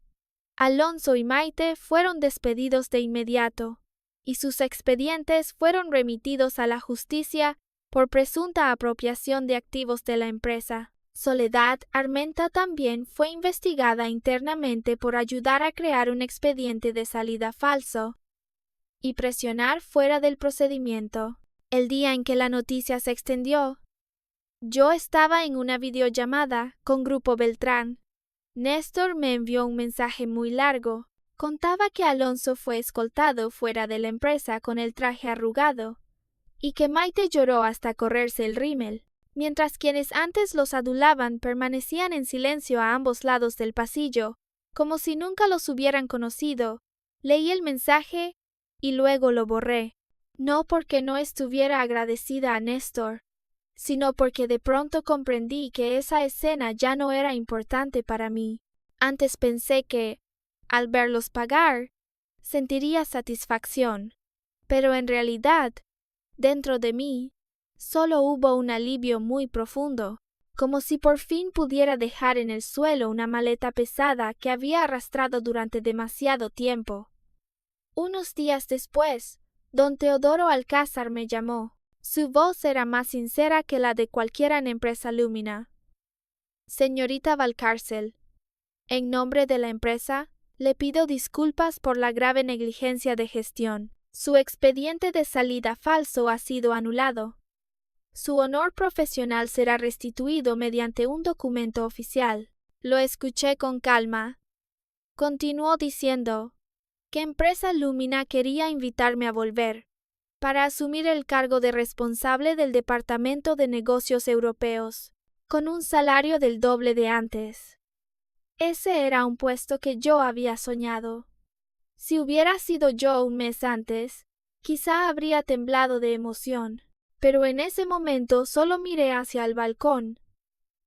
Alonso y Maite fueron despedidos de inmediato, y sus expedientes fueron remitidos a la justicia por presunta apropiación de activos de la empresa. Soledad Armenta también fue investigada internamente por ayudar a crear un expediente de salida falso y presionar fuera del procedimiento. El día en que la noticia se extendió, yo estaba en una videollamada con Grupo Beltrán. Néstor me envió un mensaje muy largo. Contaba que Alonso fue escoltado fuera de la empresa con el traje arrugado y que Maite lloró hasta correrse el rímel, mientras quienes antes los adulaban permanecían en silencio a ambos lados del pasillo, como si nunca los hubieran conocido. Leí el mensaje y luego lo borré, no porque no estuviera agradecida a Néstor, sino porque de pronto comprendí que esa escena ya no era importante para mí. Antes pensé que, al verlos pagar, sentiría satisfacción, pero en realidad, dentro de mí, solo hubo un alivio muy profundo, como si por fin pudiera dejar en el suelo una maleta pesada que había arrastrado durante demasiado tiempo. Unos días después, don Teodoro Alcázar me llamó. Su voz era más sincera que la de cualquiera en Empresa Lumina. Señorita Valcárcel, en nombre de la empresa, le pido disculpas por la grave negligencia de gestión. Su expediente de salida falso ha sido anulado. Su honor profesional será restituido mediante un documento oficial. Lo escuché con calma. Continuó diciendo que Empresa Lumina quería invitarme a volver para asumir el cargo de responsable del Departamento de Negocios Europeos, con un salario del doble de antes. Ese era un puesto que yo había soñado. Si hubiera sido yo un mes antes, quizá habría temblado de emoción, pero en ese momento solo miré hacia el balcón,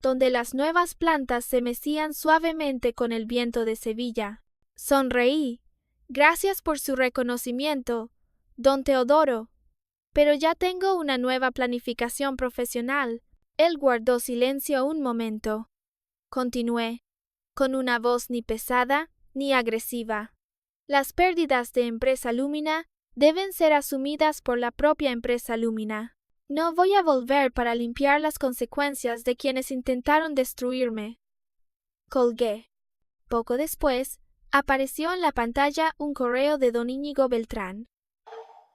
donde las nuevas plantas se mecían suavemente con el viento de Sevilla. Sonreí. Gracias por su reconocimiento, don Teodoro, pero ya tengo una nueva planificación profesional. Él guardó silencio un momento. Continué, con una voz ni pesada ni agresiva. Las pérdidas de Empresa Lumina deben ser asumidas por la propia Empresa Lumina. No voy a volver para limpiar las consecuencias de quienes intentaron destruirme. Colgué. Poco después, apareció en la pantalla un correo de don Íñigo Beltrán.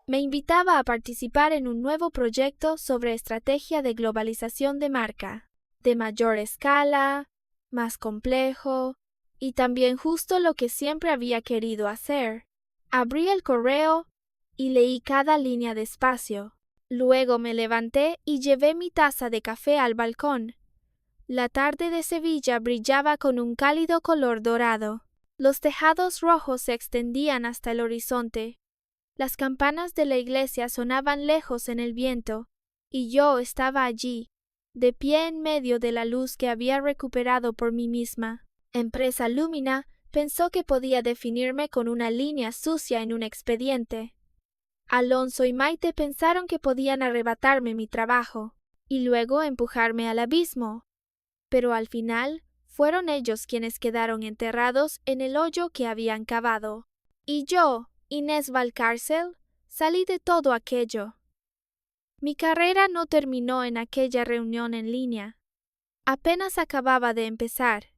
Me invitaba a participar en un nuevo proyecto sobre estrategia de globalización de marca, de mayor escala, más complejo, y también justo lo que siempre había querido hacer. Abrí el correo y leí cada línea despacio. Luego me levanté y llevé mi taza de café al balcón. La tarde de Sevilla brillaba con un cálido color dorado. Los tejados rojos se extendían hasta el horizonte. Las campanas de la iglesia sonaban lejos en el viento, y yo estaba allí, de pie en medio de la luz que había recuperado por mí misma. Empresa Lumina pensó que podía definirme con una línea sucia en un expediente. Alonso y Maite pensaron que podían arrebatarme mi trabajo, y luego empujarme al abismo. Pero al final, fueron ellos quienes quedaron enterrados en el hoyo que habían cavado. Y yo, Inés Valcárcel, salí de todo aquello. Mi carrera no terminó en aquella reunión en línea. Apenas acababa de empezar.